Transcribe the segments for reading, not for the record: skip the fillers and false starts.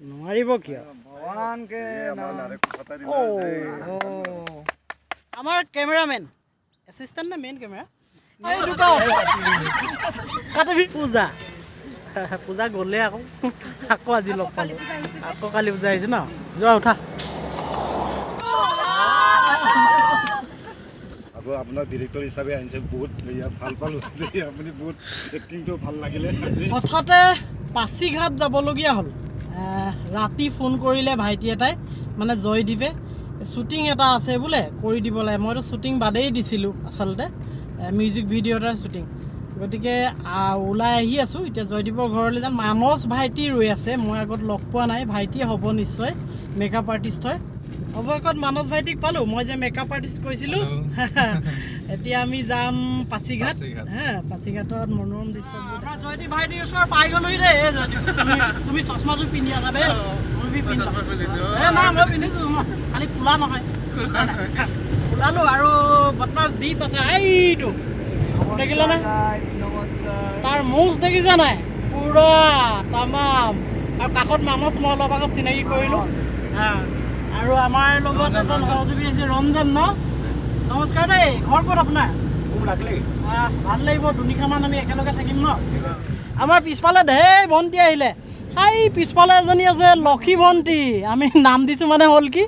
নোৱাৰিব কিয় ভগৱানকে আমাৰ কেমেৰামেন এছিষ্টেণ্ট নে মেইন কেমেৰা পূজা পূজা গ'লে আকৌ আজি লগ পালোঁ আকৌ কালি পূজা আহিছে ন যোৱা উঠা আপোনাৰ ডিৰেক্টৰ হিচাপে আনিছে বহুত ভাল পালোঁ আপুনি বহুত এক্টিংটো ভাল লাগিলে হঠাতে পাছিঘাট যাবলগীয়া হ'ল ৰাতি ফোন কৰিলে ভাইটি এটাই মানে জয়দীপে শ্বুটিং এটা আছে বোলে কৰি দিব লাগে মইতো শ্বুটিং বাদেই দিছিলোঁ আচলতে মিউজিক ভিডিঅ' এটাৰ শ্বুটিং গতিকে ওলাই আহি আছোঁ এতিয়া জয়দীপৰ ঘৰলৈ যাম মানস ভাইটি ৰৈ আছে মই আগত লগ পোৱা নাই ভাইটিয়ে হ'ব নিশ্চয় মেকআপ আৰ্টিষ্ট হয় অৱশেষত মানস ভাইটিক পালোঁ মই যে মেকআপ আৰ্টিষ্ট কৈছিলোঁ এতিয়া আমি যাম পাছিঘাট পাছিঘাটত মনোৰম দৃশ্য জয়দীপ ভাইটিৰ ওচৰত পাই গ'লোহি দেই তুমি চশমাযোৰ পিন্ধি আছা দেই মই পিন্ধিছোঁ খালি কোলা নহয় ওলালোঁ আৰু বদমাছ দ্বীপ আছে এইটো দেখিলা নাই তাৰ মুখ দেখিছা নাই পুৰা তামাম আৰু কাষত মানস মই অলপ আগত চিনাকি কৰিলোঁ আৰু আমাৰ লগত এজন সহযোগী আছে ৰঞ্জন ন নমস্কাৰ দেই ঘৰ ক'ত আপোনাৰ ভাল লাগিব দুনিশামান আমি একেলগে থাকিম ন আমাৰ পিছফালে ঢেৰ ভণ্টি আহিলে এই পিছফালে এজনী আছে লক্ষী ভণ্টি আমি নাম দিছোঁ মানে হ'ল কি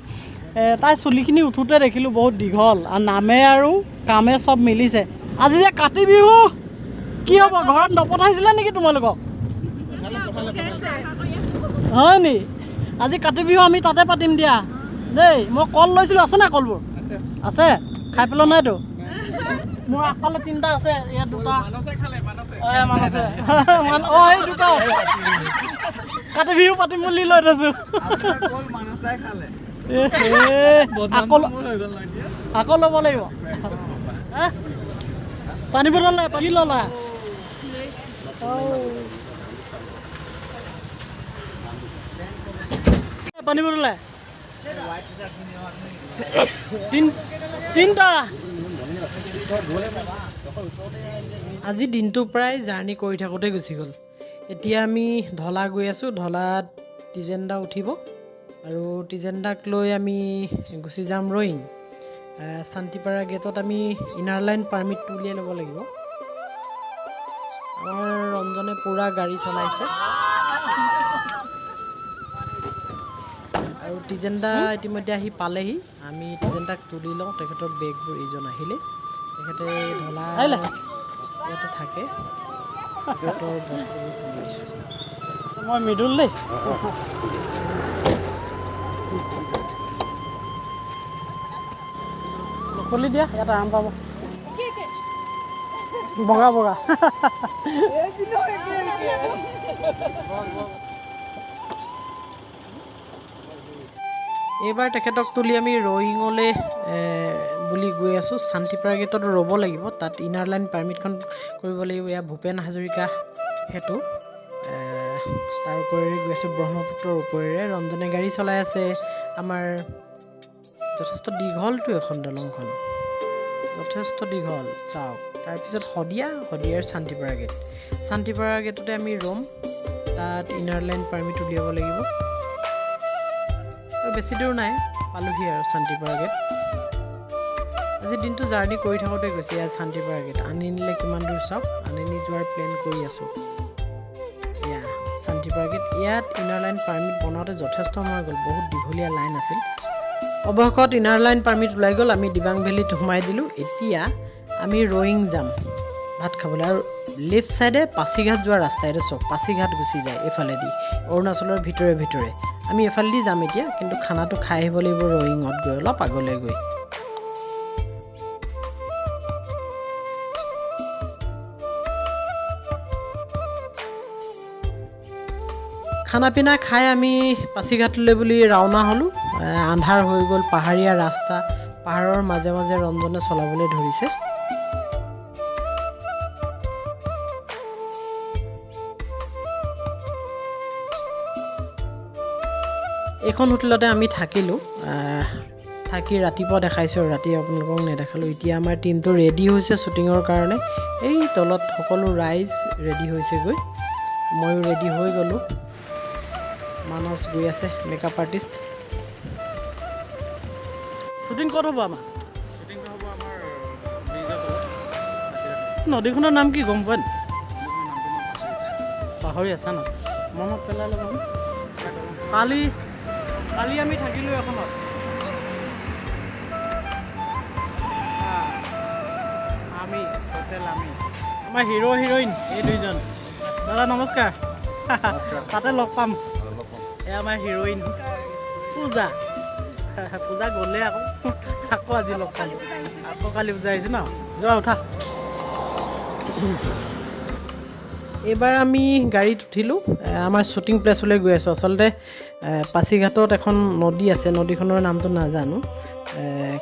তাই চুলিখিনি উঠোঁতে দেখিলোঁ বহুত দীঘল আৰু নামে আৰু কামে চব মিলিছে আজি যে কাতি বিহু কি হ'ব ঘৰত নপঠাইছিলে নেকি তোমালোকক হয় নি আজি কাতি বিহু আমি তাতে পাতিম দিয়া দেই মই কল লৈছিলোঁ আছে নাই কলবোৰ আছে খাই পেলোৱা নাইতো মোৰ আগফালে তিনিটা আছে ইয়াত দুটা এই দুটা কাতি বিহু পাতিম বুলি লৈ থৈছোঁ আকৌ ল'ব লাগিব পানী বটল কি ল'লা পানী বটল তিনিটা আজি দিনটো প্ৰায় জাৰ্ণি কৰি থাকোঁতে গুচি গ'ল এতিয়া আমি ঢলা গৈ আছোঁ ঢলাত টিজেণ্ডা উঠিব আৰু টিজেণ্ডাক লৈ আমি গুচি যাম ৰয়িং শান্তিপাৰা গেটত আমি ইনাৰ লাইন পাৰ্মিটটো উলিয়াই ল'ব লাগিব আমাৰ ৰঞ্জনে পূৰা গাড়ী চলাইছে আৰু টিজেণ্ডা ইতিমধ্যে আহি পালেহি আমি টিজেণ্ডাক তুলি লওঁ তেখেতৰ বেগবোৰ ইজন আহিলে তেখেতে ঢলা ইয়াতে থাকে তেখেতৰ বস্তুবোৰ তুলিছোঁ মই মৃদুল দেই খুলি দিয়া ইয়াত আৰাম পাব বগা বগা এইবাৰ তেখেতক তুলি আমি ৰয়িঙলৈ বুলি গৈ আছোঁ শান্তিপাৰা গেটত ৰ'ব লাগিব তাত ইনাৰ লাইন পাৰ্মিটখন কৰিব লাগিব এয়া ভূপেন হাজৰিকা সেতু তাৰ ওপৰেৰে গৈ আছোঁ ব্ৰহ্মপুত্ৰৰ ওপৰেৰে ৰঞ্জনে গাড়ী চলাই আছে আমাৰ যথেষ্ট দীঘলটো এখন দলংখন যথেষ্ট দীঘল চাওক তাৰপিছত শদিয়াৰ শান্তিপাৰা গেটতে আমি ৰ'ম তাত ইনাৰ লাইন পাৰ্মিট উলিয়াব লাগিব আৰু বেছি দূৰ নাই পালোহি আৰু শান্তিপাৰা গেট আজি দিনটো জাৰ্ণি কৰি থাকোঁতে গৈছে ইয়াত শান্তিপাৰা গেট আনিনিলে কিমান দূৰ চাওক আনিনি যোৱাৰ প্লেন কৰি আছোঁ এয়া শান্তিপাৰা গেট ইয়াত ইনাৰ লাইন পাৰ্মিট বনাওঁতে যথেষ্ট সময় গ'ল বহুত দীঘলীয়া লাইন আছিল অৱশেষত ইনাৰ লাইন পাৰ্মিট ওলাই গ'ল আমি দিবাং ভেলীত সোমাই দিলোঁ এতিয়া আমি ৰয়িং যাম ভাত খাবলৈ আৰু লেফ্ট ছাইডে পাছিঘাট যোৱা ৰাস্তা এইটো চাওক পাছিঘাট গুচি যায় এইফালেদি অৰুণাচলৰ ভিতৰে আমি এফালেদি যাম এতিয়া কিন্তু খানাটো খাই আহিব লাগিব ৰয়িঙত গৈ অলপ আগলৈ গৈ খানা পিনা খাই আমি পাছিঘাটলৈ বুলি ৰাওনা হ'লোঁ আন্ধাৰ হৈ গ'ল পাহাৰীয়া ৰাস্তা পাহাৰৰ মাজে মাজে ৰঞ্জনে চলাবলৈ ধৰিছে এইখন হোটেলতে আমি থাকিলোঁ থাকি ৰাতিপুৱা দেখাইছোঁ ৰাতি আপোনালোকক নেদেখালোঁ এতিয়া আমাৰ টিমটো ৰেডি হৈছে শ্বুটিঙৰ কাৰণে এই তলত সকলো ৰাইজ ৰেডি হৈছেগৈ ময়ো ৰেডি হৈ গ'লোঁ মানস গৈ আছে মেকআপ আৰ্টিষ্ট শ্বুটিং ক'ত হ'ব আমাৰ নদীখনৰ নাম কি গম পোৱা নি পাহৰি আছা ন মনত পেলাই ল'ব কালি আমি থাকিলোঁ এখনত আমি হোটেল আমি আমাৰ হিৰো হিৰইন এই দুইজন দাদা নমস্কাৰ তাতে লগ পাম এয়া আমাৰ হিৰইন পূজা গ'লে আকৌ আজি লগ পাম আকৌ কালি পূজা আহিছে ন যোৱা উঠা এইবাৰ আমি গাড়ীত উঠিলোঁ আমাৰ শ্বুটিং প্লেচলৈ গৈ আছোঁ আচলতে পাছিঘাটত এখন নদী আছে নদীখনৰ নামটো নাজানো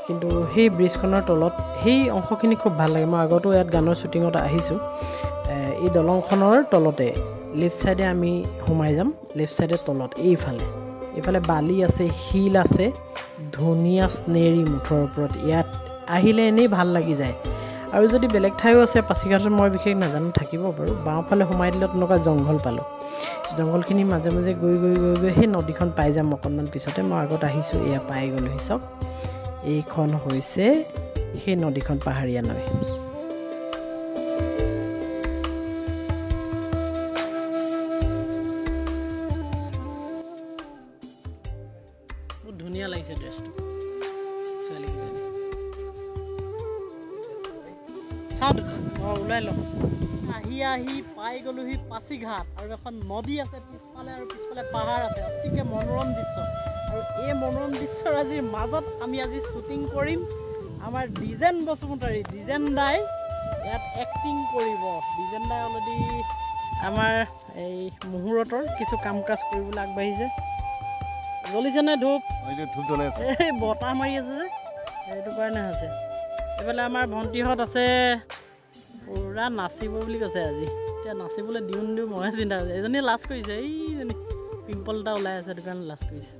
কিন্তু সেই ব্ৰিজখনৰ তলত সেই অংশখিনি খুব ভাল লাগে মই আগতো ইয়াত গানৰ শ্বুটিঙত আহিছোঁ এই দলংখনৰ তলতে লেফ্ট ছাইডে আমি সোমাই যাম লেফ্ট ছাইডে তলত এইফালে বালি আছে শিল আছে ধুনীয়া স্নেৰী মুঠৰ ওপৰত ইয়াত আহিলে এনেই ভাল লাগি যায় আৰু যদি বেলেগ ঠাইও আছে পাছিঘাটত মই বিশেষ নাজানো থাকিব বাৰু বাওঁফালে সোমাই দিলে তেনেকুৱা জংঘল পালোঁ জংঘলখিনি মাজে মাজে গৈ সেই নদীখন পাই যাম অকণমান পিছতে মই আগত আহিছোঁ এয়া পাই গ'লোহি চাওক এইখন হৈছে সেই নদীখন পাহাৰীয়া নৈ বহুত ধুনীয়া লাগিছে ড্ৰেছটো ছোৱালীকেইজনী চাওঁ ওলাই লওঁ আহি পাই গ'লোহি পাছিঘাট আৰু এখন নদী আছে পিছফালে পাহাৰ আছে অতিকে মনোৰম দৃশ্য আৰু এই মনোৰম দৃশ্যৰ আজিৰ মাজত আমি আজি শ্বুটিং কৰিম আমাৰ ডিজেন বসুমতাৰী ডিজেন দাই ইয়াত এক্টিং কৰিব ডিজেন দাই অলৰেডি আমাৰ এই মুহূৰ্তৰ কিছু কাম কাজ কৰিবলৈ আগবাঢ়িছে জ্বলিছেনে ধূপ জ্বলাই আছে এই বতাহ মাৰি আছে যে সেইটো কাৰণে হৈছে এইফালে আমাৰ ভণ্টিহঁত আছে পুৰা নাচিব বুলি কৈছে আজি এতিয়া নাচিবলৈ দিওঁ মইহে চিন্তা কৰিছে এজনী লাজ কৰিছে এইজনী পিম্পল এটা ওলাই আছে সেইটো কাৰণে লাজ কৰিছে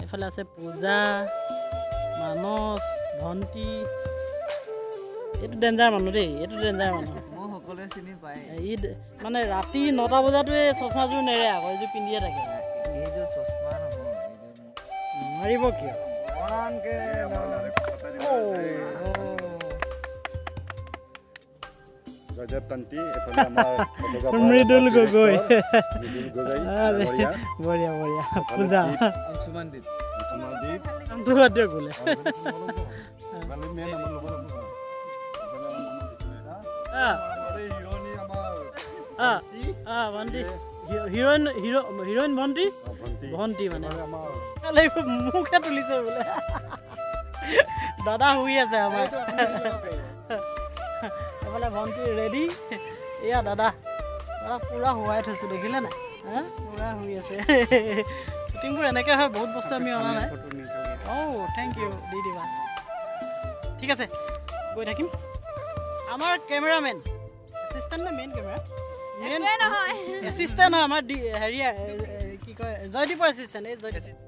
এইফালে আছে পূজা মানস ভণ্টি এইটো ডেঞ্জাৰ মানুহ দেই এইটো ডেঞ্জাৰ মানুহ মই সকলোৱে চিনি পায় ই মানে ৰাতি 9টা বজাতে চশমাযোৰ নেৰে আকৌ এইযোৰ পিন্ধিয়ে থাকে এইযোৰ চশমা নহয় মাৰিব কিয় মৃদুল গগৈ বঢ়িয়া পূজা হিৰোইন ভণ্টি মানে মুখে তুলিছে বোলে দাদা শুই আছে আমাৰ এইফালে ভণ্টি ৰেডি এয়া দাদা পুৰা শুৱাই থৈছোঁ দেখিলে নাই পুৰা শুই আছে শ্বুটিংবোৰ এনেকৈ হয় বহুত বস্তু আমি অনা নাই থেংক ইউ দি দিবা ঠিক আছে গৈ থাকিম আমাৰ কেমেৰামেন এছিষ্টেণ্ট নে মেইন কেমেৰা এছিষ্টেণ্ট হয় আমাৰ হেৰি কি কয় জয়দীপৰ এছিষ্টেণ্ট এই জয়দীপ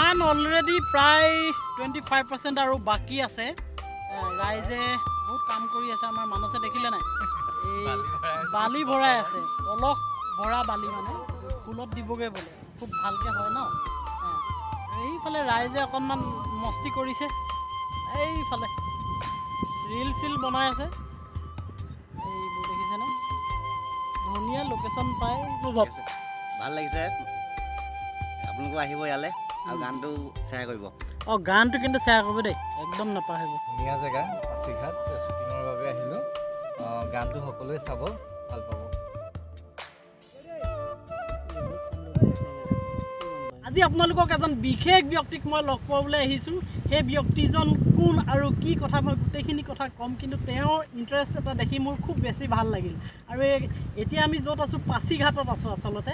গান অলৰেডি প্ৰায় 25% আৰু বাকী আছে ৰাইজে বহুত কাম কৰি আছে আমাৰ মানসে দেখিলে নাই এই বালি ভৰাই আছে পলস ভৰা বালি মানে ফুলত দিবগৈ বোলে খুব ভালকৈ হয় ন এইফালে ৰাইজে অকণমান মস্তি কৰিছে এইফালে ৰিল চিল বনাই আছে এইবোৰ দেখিছেনে ধুনীয়া লোকেশ্যন পাই ভাল লাগিছে আপোনালোকে আহিব ইয়ালৈ আৰু গানটো শ্বেয়াৰ কৰিব গানটো কিন্তু শ্বেয়াৰ কৰিব দেই একদম নাপাহৰিব ধুনীয়া জেগা পাছিঘাট শ্বুটিঙৰ বাবে আহিলোঁ গানটো সকলোৱে চাব ভাল পাব আজি আপোনালোকক এজন বিশেষ ব্যক্তিক মই লগ পাবলৈ আহিছোঁ সেই ব্যক্তিজন কোন আৰু কি কথা মই গোটেইখিনি কথা ক'ম কিন্তু তেওঁৰ ইণ্টাৰেষ্ট এটা দেখি মোৰ খুব বেছি ভাল লাগিল আৰু এতিয়া আমি য'ত আছোঁ পাছিঘাটত আছোঁ আচলতে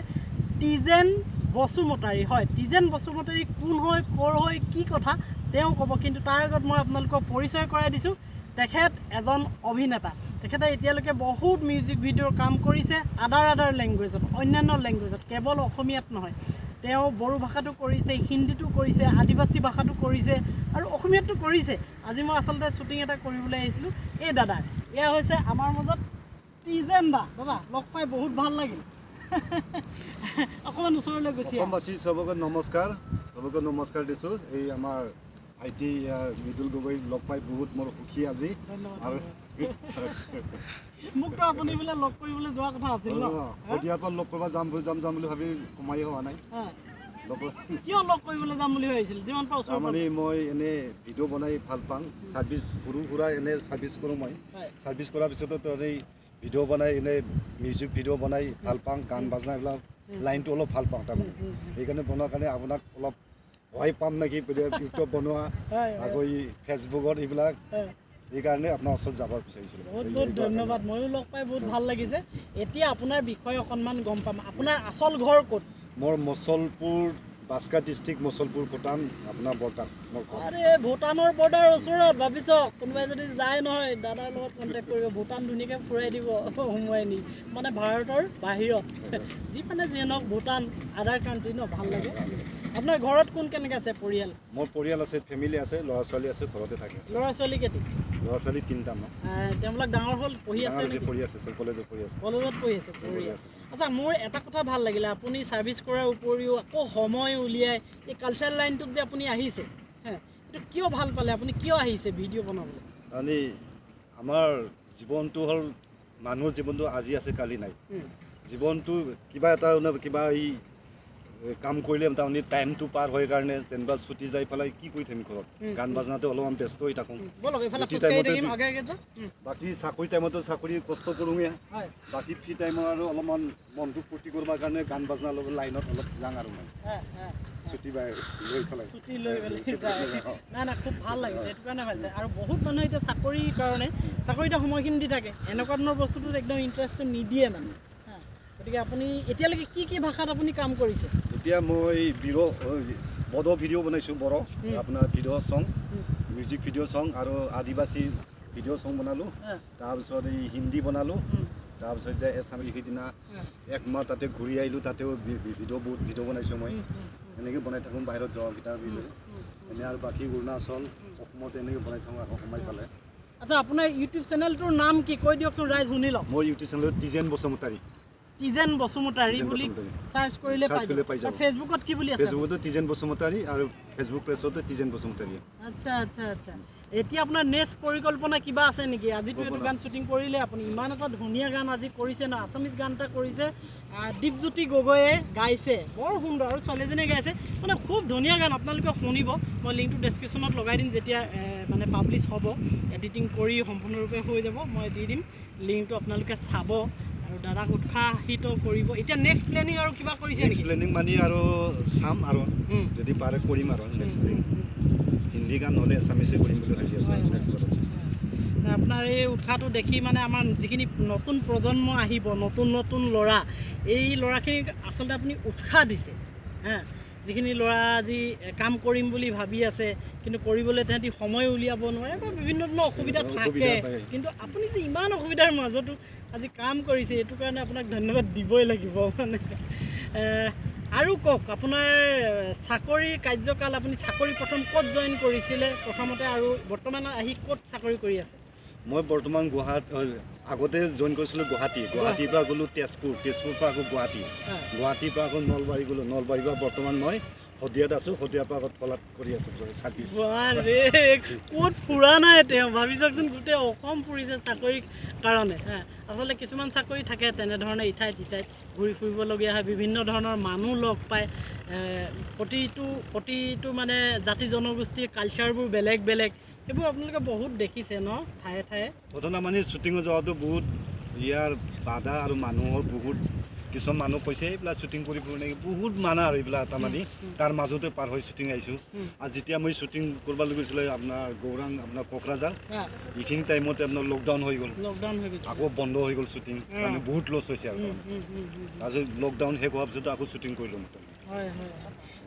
টিজেন বসুমতাৰী হয় টিজেন বসুমতাৰী কোন হয় ক'ৰ হয় কি কথা তেওঁ ক'ব কিন্তু তাৰ আগত মই আপোনালোকক পৰিচয় কৰাই দিছোঁ তেখেত এজন অভিনেতা তেখেতে এতিয়ালৈকে বহুত মিউজিক ভিডিঅ'ৰ কাম কৰিছে আদাৰ লেংগুৱেজত অন্যান্য লেংগুৱেজত কেৱল অসমীয়াত নহয় তেওঁ বড়ো ভাষাটো কৰিছে হিন্দীটো কৰিছে আদিবাসী ভাষাটো কৰিছে আৰু অসমীয়াটো কৰিছে আজি মই আচলতে শ্বুটিং এটা কৰিবলৈ আহিছিলোঁ এই দাদা এয়া হৈছে আমাৰ মাজত টিজেন দাদা লগ পাই বহুত ভাল লাগিল অকণমান ওচৰলৈ গৈছে অসমবাসী চবকে নমস্কাৰ দিছোঁ এই আমাৰ ভাইটি মৃদুল গগৈ লগ পাই বহুত মোৰ সুখী আজি আৰু মোকতো আপুনি বোলে লগ কৰিবলৈ যোৱা কথা আছিল ন শদিয়াৰ পৰা লগ কৰিব যাম বুলি ভাবি সোমাই হোৱা নাই কিয় লগ কৰিবলৈ যাম বুলি ভাবিছিল যিমান পাৰোঁ তাৰমানে মই এনেই ভিডিঅ' বনাই ভাল পাওঁ ছাৰ্ভিচ সৰু সুৰা এনেই ছাৰ্ভিচ কৰোঁ মই ছাৰ্ভিচ কৰাৰ পিছতো এই ভিডিঅ' বনাই এনেই মিউজিক ভিডিঅ' বনাই ভাল পাওঁ গান বাজনা এইবিলাক লাইনটো অলপ ভাল পাওঁ তাৰমানে সেইকাৰণে বনোৱাৰ কাৰণে আপোনাক অলপ সহায় পাম নেকি ইউটিউব বনোৱা আকৌ ফেচবুকত এইবিলাক সেইকাৰণে আপোনাৰ ওচৰত যাব বিচাৰিছিলোঁ বহুত ধন্যবাদ ময়ো লগ পাই বহুত ভাল লাগিছে এতিয়া আপোনাৰ বিষয়ে অকণমান গম পাম আপোনাৰ আচল ঘৰ ক'ত মোৰ মচলপুৰ বাস্কা ডিষ্ট্ৰিক্ট মচলপুৰ ভূটান আপোনাৰ বৰ্ডাৰ আৰে ভূটানৰ বৰ্ডাৰ ওচৰত ভাবিছ কোনোবাই যদি যায় নহয় দাদাৰ লগত কণ্টেক্ট কৰিব ভূটান ধুনীয়াকৈ ফুৰাই দিব সোমোৱাই নি মানে ভাৰতৰ বাহিৰত যিমানে যিয়ে নহওক ভূটান আদাৰ কাণ্ট্ৰি ন ভাল লাগে আপোনাৰ ঘৰত কোন কেনেকৈ আছে পৰিয়াল মোৰ পৰিয়াল আছে ফেমিলি আছে ল'ৰা ছোৱালী আছে ঘৰতে থাকে ল'ৰা ছোৱালী কেইটি ল'ৰা ছোৱালী 3টা তেওঁলোক ডাঙৰ হ'ল পঢ়ি আছে পঢ়ি আছে কলেজত পঢ়ি আছে আচ্ছা মোৰ এটা কথা ভাল লাগিলে আপুনি ছাৰ্ভিচ কৰাৰ উপৰিও আকৌ সময় উলিয়াই এই কালচাৰেল লাইনটোত যে আপুনি আহিছে এইটো কিয় ভাল পালে আপুনি কিয় আহিছে ভিডিঅ' বনাবলৈ মানে আমাৰ জীৱনটো হ'ল মানুহৰ জীৱনটো আজি আছে কালি নাই জীৱনটো কিবা এটা কিবা এই কাম কৰিলে তাৰমানে টাইমটো পাৰ হয় কাৰণে যেনিবা ছুটি যাই পেলাই কি কৰি থাকিম ঘৰত গান বাজনাতে অলপমান ব্যস্ত হৈ থাকোঁ বাকী চাকৰি টাইমতো চাকৰি কষ্ট কৰোঁগে বাকী ফ্ৰী টাইমত আৰু অলপমান মনটো ফূৰ্তি কৰিবৰ কাৰণে গান বাজনাৰ লগত লাইনত অলপ যাওঁ আৰু মই ছুটি লৈ পেলাই নাই খুব ভাল লাগিছে সেইটো কাৰণে ভাল আৰু বহুত মানুহে এতিয়া চাকৰিৰ কাৰণে চাকৰিতে সময়খিনি দি থাকে এনেকুৱা ধৰণৰ বস্তুটোত একদম ইণ্টাৰেষ্টটো নিদিয়ে মানে গতিকে আপুনি এতিয়ালৈকে কি ভাষাত আপুনি কাম কৰিছে এতিয়া মই বড়ো ভিডিঅ' বনাইছোঁ বড়ো আপোনাৰ ভিডিঅ' চং মিউজিক ভিডিঅ' চং আৰু আদিবাসী ভিডিঅ' চং বনালোঁ তাৰপিছত এই হিন্দী বনালোঁ তাৰপিছত এতিয়া এছামিজ সিদিনা একমাহ তাতে ঘূৰি আহিলোঁ তাতেও বহুত ভিডিঅ' বনাইছোঁ মই এনেকৈ বনাই থাকোঁ বাহিৰত যোৱা ভিতৰত এনেই আৰু বাকী অৰুণাচল অসমত এনেকৈ বনাই থাকোঁ আকৌ সোমাই পালে আচ্ছা আপোনাৰ ইউটিউব চেনেলটোৰ নাম কি কৈ দিয়কচোন ৰাইজ শুনি লওক মোৰ ইউটিউব চেনেল টিজেন বসুমতাৰী বুলি সাৰ্চ কৰিলে পাই যাব ফেচবুকত কি বুলি আছে ফেচবুকতো টিজেন বসুমতাৰী আৰু ফেচবুক পেজতো টিজেন বসুমতাৰী আচ্ছা এতিয়া আপোনাৰ নেক্সট পৰিকল্পনা কিবা আছে নেকি আজিতো এইটো গান শ্বুটিং কৰিলে আপুনি ইমান এটা ধুনীয়া গান আজি কৰিছে ন আছামিজ গান এটা কৰিছে দীপজ্যোতি গগৈয়ে গাইছে বৰ সুন্দৰ আৰু ছোৱালীজনীয়ে গাইছে মানে খুব ধুনীয়া গান আপোনালোকে শুনিব মই লিংকটো ডেছক্ৰিপশ্যনত লগাই দিম যেতিয়া মানে পাব্লিছ হ'ব এডিটিং কৰি সম্পূৰ্ণৰূপে হৈ যাব মই দি দিম লিংকটো আপোনালোকে চাব আৰু দাদাক উৎসাহিত কৰিব এতিয়া নেক্সট প্লেনিং আৰু কিবা কৰিছে নেকি প্লেনিং মানে আৰু চাম আৰু যদি পাৰে কৰিম আৰু নেক্সট প্লেনিং হিন্দী গান নহ'লে এছামিছে কৰিম বুলি ভাবি আছোঁ নেক্সট বাৰত আপোনাৰ এই উৎসাহটো দেখি মানে আমাৰ যিখিনি নতুন প্ৰজন্ম আহিব নতুন ল'ৰা এই ল'ৰাখিনিক আচলতে আপুনি উৎসাহ দিছে যিখিনি ল'ৰা আজি কাম কৰিম বুলি ভাবি আছে কিন্তু কৰিবলৈ তাহাঁতি সময় উলিয়াব নোৱাৰে বা বিভিন্ন ধৰণৰ অসুবিধা থাকে কিন্তু আপুনি যে ইমান অসুবিধাৰ মাজতো আজি কাম কৰিছে এইটো কাৰণে আপোনাক ধন্যবাদ দিবই লাগিব মানে আৰু কওক আপোনাৰ চাকৰিৰ কাৰ্যকাল আপুনি চাকৰি প্ৰথম ক'ত জইন কৰিছিলে প্ৰথমতে আৰু বৰ্তমান আহি ক'ত চাকৰি কৰি আছে মই বৰ্তমান আগতে জইন কৰিছিলোঁ গুৱাহাটীৰ পৰা গ'লোঁ তেজপুৰৰ পৰা আকৌ গুৱাহাটীৰ পৰা আকৌ নলবাৰী গ'লোঁ নলবাৰীৰ পৰা বৰ্তমান মই শদিয়াত আছোঁ শদিয়াৰ পৰা আকৌ থলাত কৰি আছোঁ চাৰ্ভিছ ক'ত ফুৰা নাই তেওঁ ভাবি চাওকচোন গোটেই অসম ফুৰিছে চাকৰিৰ কাৰণে আচলতে কিছুমান চাকৰি থাকে তেনেধৰণে ইঠাইত সিঠাইত ঘূৰি ফুৰিবলগীয়া হয় বিভিন্ন ধৰণৰ মানুহ লগ পায় প্ৰতিটো মানে জাতি জনগোষ্ঠীৰ কালচাৰবোৰ বেলেগ বেলেগ এইবোৰ আপোনালোকে বহুত দেখিছে ন ঠায়ে ঠায়ে ঘটনা মানে শ্বুটিঙত যোৱাটো বহুত ইয়াৰ বাধা আৰু মানুহৰ বহুত কিছুমান মানুহ কৈছে এইবিলাক শ্বুটিং কৰিব নেকি বহুত মানা আৰু এইবিলাক তাৰমানে তাৰ মাজতে পাৰ হৈ শ্বুটিং আহিছোঁ আৰু যেতিয়া মই শ্বুটিং কৰিব গৈছিলোঁ আপোনাৰ গৌৰাং আপোনাৰ কোকৰাঝাৰ এইখিনি টাইমতে আপোনাৰ লকডাউন হৈ গ'ল আকৌ বন্ধ হৈ গ'ল শ্বুটিং মানে বহুত লছ হৈছে আৰু তাৰপিছত লকডাউন শেষ হোৱাৰ পিছত আকৌ শ্বুটিং কৰিলোঁ হয়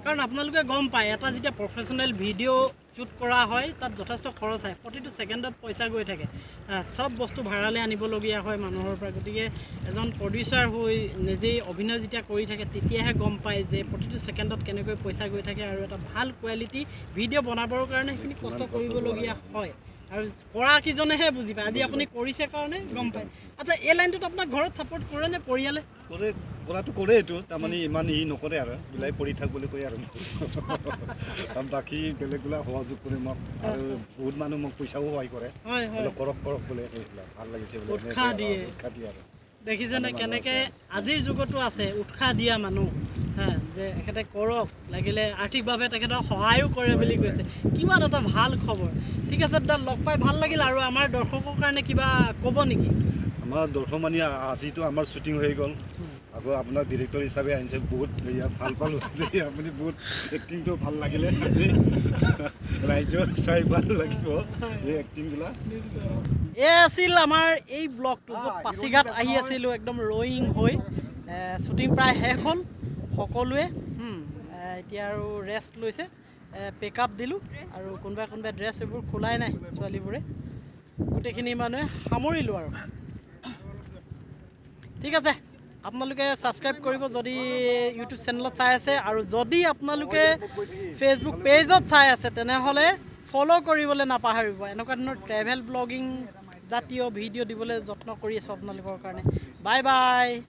কাৰণ আপোনালোকে গম পায় এটা যেতিয়া প্ৰফেশ্যনেল ভিডিঅ' শ্বুট কৰা হয় তাত যথেষ্ট খৰচ হয় প্ৰতিটো ছেকেণ্ডত পইচা গৈ থাকে চব বস্তু ভাড়ালৈ আনিবলগীয়া হয় মানুহৰ পৰা গতিকে এজন প্ৰডিউচাৰ হৈ নিজেই অভিনয় যেতিয়া কৰি থাকে তেতিয়াহে গম পায় যে প্ৰতিটো ছেকেণ্ডত কেনেকৈ পইচা গৈ থাকে আৰু এটা ভাল কোৱালিটি ভিডিঅ' বনাবৰ কাৰণে সেইখিনি কষ্ট কৰিবলগীয়া হয় আৰু কৰা কিজনেহে বুজি পায় আজি আপুনি কৰিছে কাৰণে গম পায় আচ্ছা এই লাইনটোত আপোনাক ঘৰত ছাপোৰ্ট কৰে নে পৰিয়ালে কৰাটো কৰে এইটো তাৰমানে ইমান নকৰে আৰু বিলাই পৰি থাক বুলি কয় আৰু বাকী বেলেগবিলাক সহযোগ কৰে মোক আৰু বহুত মানুহ মোক পইচাও সহায় কৰে কৰক বোলে ভাল লাগিছে বোলে উৎসাহ দিয়ে আৰু দেখিছেনে কেনেকৈ আজিৰ যুগতো আছে উৎসাহ দিয়া মানুহ যে এখেতে কৰক লাগিলে আৰ্থিকভাৱে তেখেতক সহায়ো কৰে বুলি কৈছে কিমান এটা ভাল খবৰ ঠিক আছে দাদা লগ পাই ভাল লাগিল আৰু আমাৰ দৰ্শকৰ কাৰণে কিবা ক'ব নেকি আমাৰ দৰ্শক মানে আজিতো আমাৰ শ্বুটিং হৈ গ'ল আকৌ আপোনাৰ ডিৰেক্টৰ হিচাপে আহিছে বহুত ভাল পালোঁ আজি আপুনি বহুত এক্টিংটো ভাল লাগিলে আজি ৰাইজৰ চাই ভাল লাগিব এই এক্টিংবিলাক আছিল আমাৰ এই ব্লগটো য'ত পাছিঘাট আহি আছিলোঁ একদম ৰয়িং হৈ শ্বুটিং প্ৰায় শেষ হ'ল সকলোৱে এতিয়া আৰু ৰেষ্ট লৈছে পেক আপ দিলোঁ আৰু কোনোবাই ড্ৰেছ এইবোৰ খোলাই নাই ছোৱালীবোৰে গোটেইখিনি মানুহে সামৰিলোঁ আৰু ঠিক আছে আপোনালোকে ছাবস্ক্ৰাইব কৰিব যদি ইউটিউব চেনেলত চাই আছে আৰু যদি আপোনালোকে ফেচবুক পেজত চাই আছে তেনেহ'লে ফ'ল' কৰিবলৈ নাপাহৰিব এনেকুৱা ধৰণৰ ট্ৰেভেল ব্লগিং জাতীয় ভিডিঅ' দিবলৈ যত্ন কৰি আছোঁ আপোনালোকৰ কাৰণে বাই বাই